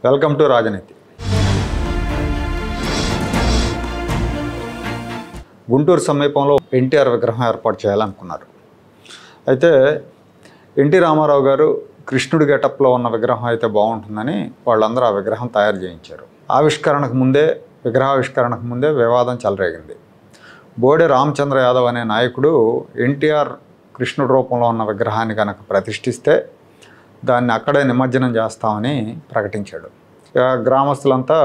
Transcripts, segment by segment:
Welcome to రాజనీతి. గుంటూరు సమీపంలో ఎన్టీఆర్ విగ్రహం ఏర్పాటు చేయాలనుకున్నారు. అయితే ఎన్టీ రామారావు గారు కృష్ణుడి గెటప్లో ఉన్న విగ్రహం అయితే బాగుంటుందని వాళ్ళందరూ ఆ విగ్రహం తయారు చేయించారు. విగ్రహావిష్కరణకు ముందే వివాదం చెలరేగింది. బోడే రామచంద్ర యాదవ్ అనే నాయకుడు ఎన్టీఆర్ కృష్ణుడి రూపంలో ఉన్న విగ్రహాన్ని కనుక ప్రతిష్ఠిస్తే దాన్ని అక్కడే నిమజ్జనం చేస్తామని ప్రకటించాడు. గ్రామస్తులంతా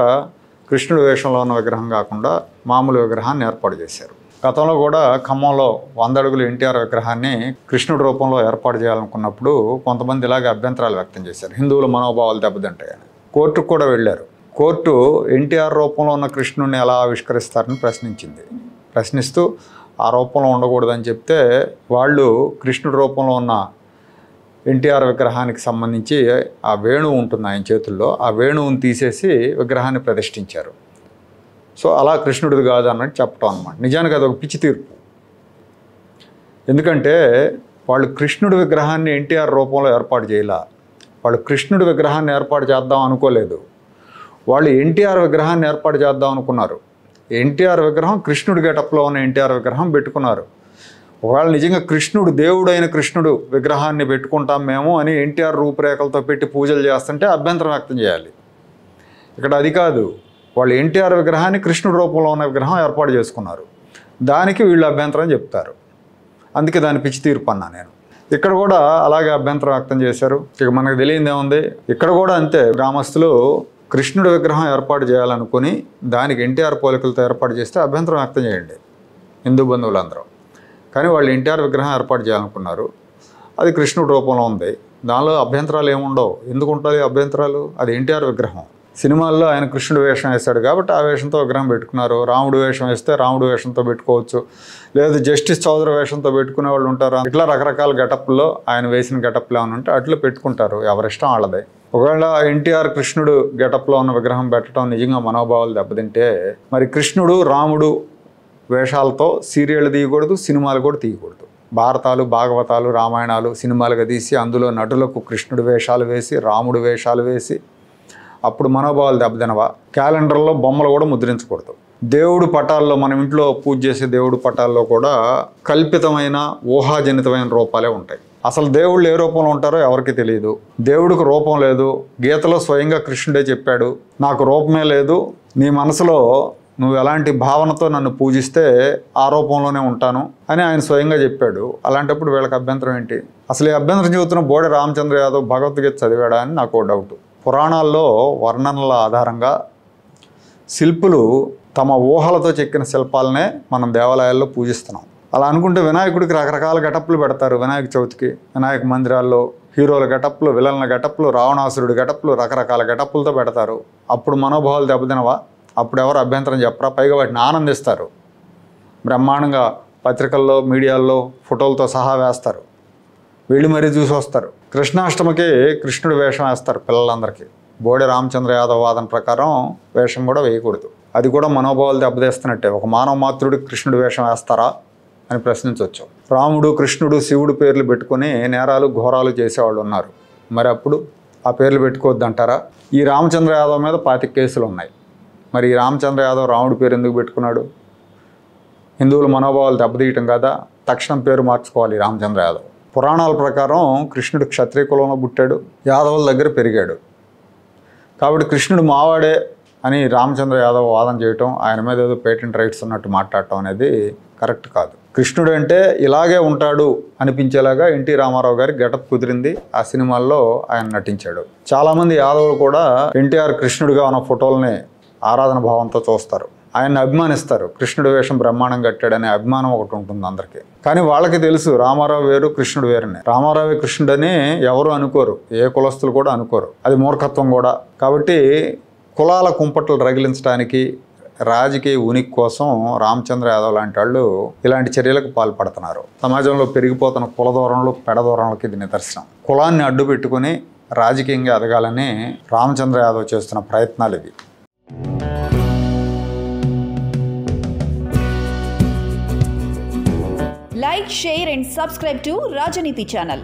కృష్ణుడి వేషంలో ఉన్న విగ్రహం కాకుండా మామూలు విగ్రహాన్ని ఏర్పాటు చేశారు. గతంలో కూడా ఖమ్మంలో 100 అడుగుల ఎన్టీఆర్ విగ్రహాన్ని కృష్ణుడి రూపంలో ఏర్పాటు చేయాలనుకున్నప్పుడు కొంతమంది ఇలాగే అభ్యంతరాలు వ్యక్తం చేశారు. హిందువుల మనోభావాలు దెబ్బతింటాయని కోర్టుకు కూడా వెళ్ళారు. కోర్టు ఎన్టీఆర్ రూపంలో ఉన్న కృష్ణుడిని ఎలా ఆవిష్కరిస్తారని ప్రశ్నిస్తూ ఆ రూపంలో ఉండకూడదని చెప్తే వాళ్ళు కృష్ణుడి రూపంలో ఉన్న ఎన్టీఆర్ విగ్రహానికి సంబంధించి ఆ వేణువు ఉంటుంది ఆయన చేతుల్లో, ఆ వేణువుని తీసేసి విగ్రహాన్ని ప్రతిష్ఠించారు. సో అలా కృష్ణుడిది కాదు అన్నట్టు చెప్పటం అన్నమాట. నిజానికి అది ఒక పిచ్చి తీర్పు. ఎందుకంటే వాళ్ళు కృష్ణుడి విగ్రహాన్ని ఎన్టీఆర్ రూపంలో ఏర్పాటు చేయాల, వాళ్ళు కృష్ణుడి విగ్రహాన్ని ఏర్పాటు చేద్దాం అనుకోలేదు. వాళ్ళు ఎన్టీఆర్ విగ్రహాన్ని ఏర్పాటు చేద్దాం అనుకున్నారు. ఎన్టీఆర్ విగ్రహం కృష్ణుడి గెటప్లో ఉన్న ఎన్టీఆర్ విగ్రహం పెట్టుకున్నారు. ఒకవేళ నిజంగా కృష్ణుడు, దేవుడైన కృష్ణుడు విగ్రహాన్ని పెట్టుకుంటాం మేము అని ఎన్టీఆర్ రూపురేఖలతో పెట్టి పూజలు చేస్తుంటే అభ్యంతరం వ్యక్తం చేయాలి. ఇక్కడ అది కాదు, వాళ్ళు ఎన్టీఆర్ విగ్రహాన్ని కృష్ణుడి రూపంలో ఉన్న విగ్రహం ఏర్పాటు చేసుకున్నారు. దానికి వీళ్ళు అభ్యంతరం చెప్తారు. అందుకే దాని పిచ్చి తీర్పు అన్నా నేను. ఇక్కడ కూడా అలాగే అభ్యంతరం వ్యక్తం చేశారు. ఇక మనకు తెలియదు ఏముంది, ఇక్కడ కూడా అంతే. గ్రామస్తులు కృష్ణుడి విగ్రహం ఏర్పాటు చేయాలనుకుని దానికి ఎన్టీఆర్ పోలికలతో ఏర్పాటు చేస్తే అభ్యంతరం వ్యక్తం చేయండి హిందూ బంధువులందరూ. కానీ వాళ్ళు ఎన్టీఆర్ విగ్రహం ఏర్పాటు చేయాలనుకున్నారు. అది కృష్ణుడి రూపంలో ఉంది, దానిలో అభ్యంతరాలు ఏముండవు. ఎందుకు ఉంటుంది అభ్యంతరాలు? అది ఎన్టీఆర్ విగ్రహం. సినిమాల్లో ఆయన కృష్ణుడు వేషం వేస్తాడు కాబట్టి ఆ వేషంతో విగ్రహం పెట్టుకున్నారు. రాముడు వేషం వేస్తే రాముడు వేషంతో పెట్టుకోవచ్చు, లేదు జస్టిస్ చౌదరి వేషంతో పెట్టుకునే వాళ్ళు ఉంటారు. ఇట్లా రకరకాల గెటప్లో ఆయన వేసిన గెటప్లో ఏమైనా ఉంటే అట్లా పెట్టుకుంటారు, ఎవరిష్టం వాళ్ళదే. ఒకవేళ ఎన్టీఆర్ కృష్ణుడు గెటప్లో ఉన్న విగ్రహం పెట్టడం నిజంగా మనోభావాలు దెబ్బతింటే మరి కృష్ణుడు రాముడు వేషాలతో సీరియళ్ళు తీయకూడదు, సినిమాలు కూడా తీయకూడదు. భారతాలు, భాగవతాలు, రామాయణాలు సినిమాలుగా తీసి అందులో నటులకు కృష్ణుడి వేషాలు వేసి, రాముడు వేషాలు వేసి అప్పుడు మనోభావాలు దెబ్బతినవా? క్యాలెండర్లో బొమ్మలు కూడా ముద్రించకూడదు. దేవుడు పటాల్లో, మనం ఇంట్లో పూజ చేసే దేవుడు పటాల్లో కూడా కల్పితమైన ఊహాజనితమైన రూపాలే ఉంటాయి. అసలు దేవుళ్ళు ఏ రూపంలో ఉంటారో ఎవరికి తెలియదు. దేవుడికి రూపం లేదు. గీతలో స్వయంగా కృష్ణుడే చెప్పాడు, నాకు రూపమే లేదు, నీ మనసులో నువ్వు ఎలాంటి భావనతో నన్ను పూజిస్తే ఆ రూపంలోనే ఉంటాను అని ఆయన స్వయంగా చెప్పాడు. అలాంటప్పుడు వీళ్ళకి అభ్యంతరం ఏంటి? అసలు ఈ అభ్యంతరం చెబుతున్న బోడే రామచంద్ర యాదవ్ భగవద్గీత చదివాడా అని నాకు డౌట్. పురాణాల్లో వర్ణనల ఆధారంగా శిల్పులు తమ ఊహలతో చెక్కిన శిల్పాలనే మనం దేవాలయాల్లో పూజిస్తున్నాం. అలా అనుకుంటే వినాయకుడికి రకరకాల గెటప్లు పెడతారు. వినాయక చవితికి వినాయక మందిరాల్లో హీరోల గెటప్లు, విలన్ల గెటప్లు, రావణాసురుడి గెటప్లు, రకరకాల గెటప్లతో పెడతారు. అప్పుడు మనోభావాలు దెబ్బతినవా? అప్పుడు ఎవరు అభ్యంతరం చెప్పరా? పైగా వాటిని ఆనందిస్తారు. బ్రహ్మాండంగా పత్రికల్లో, మీడియాల్లో ఫోటోలతో సహా వేస్తారు. వీళ్ళు మరీ చూసి వస్తారు. కృష్ణాష్టమికి కృష్ణుడి వేషం వేస్తారు పిల్లలందరికీ. బోడే రామచంద్ర యాదవ్ వాదన ప్రకారం వేషం కూడా వేయకూడదు. అది కూడా మనోభావాలు దెబ్బతీస్తున్నట్టే. ఒక మానవ మాతృడికి కృష్ణుడి వేషం వేస్తారా అని ప్రశ్నించవచ్చు. రాముడు, కృష్ణుడు, శివుడు పేర్లు పెట్టుకుని నేరాలు, ఘోరాలు చేసేవాళ్ళు ఉన్నారు. మరి అప్పుడు ఆ పేర్లు పెట్టుకోవద్దు అంటారా? ఈ రామచంద్ర యాదవ్ మీద 25 కేసులు ఉన్నాయి. మరి ఈ రామచంద్ర యాదవ్ రాముడి పేరు ఎందుకు పెట్టుకున్నాడు? హిందువుల మనోభావాలు దెబ్బతీయటం కదా. తక్షణం పేరు మార్చుకోవాలి రామచంద్ర యాదవ్. పురాణాల ప్రకారం కృష్ణుడు క్షత్రియ కులంలో పుట్టాడు, యాదవుల దగ్గర పెరిగాడు. కాబట్టి కృష్ణుడు మావాడే అని రామచంద్ర యాదవ్ వాదన చేయటం, ఆయన మీద ఏదో పేటెంట్ రైట్స్ ఉన్నట్టు మాట్లాడటం అనేది కరెక్ట్ కాదు. కృష్ణుడు అంటే ఇలాగే ఉంటాడు అనిపించేలాగా ఎన్టీ రామారావు గారి గెటప్ కుదిరింది. ఆ సినిమాల్లో ఆయన నటించాడు. చాలామంది యాదవులు కూడా ఎన్టీఆర్ కృష్ణుడిగా ఉన్న ఫోటోలని ఆరాధన భావంతో చూస్తారు, ఆయన్ని అభిమానిస్తారు. కృష్ణుడి వేషం బ్రహ్మాండం కట్టాడనే అభిమానం ఒకటి ఉంటుంది అందరికీ. కానీ వాళ్ళకి తెలుసు రామారావు వేరు, కృష్ణుడు వేరుని. రామారావే కృష్ణుడని ఎవరు అనుకోరు, ఏ కులస్తులు కూడా అనుకోరు. అది మూర్ఖత్వం కూడా. కాబట్టి కులాల కుంపట్లు రగిలించడానికి, రాజకీయ ఉనికి కోసం రామచంద్ర యాదవ్ లాంటి వాళ్ళు ఇలాంటి చర్యలకు పాల్పడుతున్నారు. సమాజంలో పెరిగిపోతున్న కుల ధోరణులు, పెడ ధోరణులకి ఇది నిదర్శనం. కులాన్ని అడ్డు పెట్టుకుని రాజకీయంగా ఎదగాలని రామచంద్ర యాదవ్ చేస్తున్న ప్రయత్నాలు ఇవి. Like, share and subscribe to Rajaniti channel.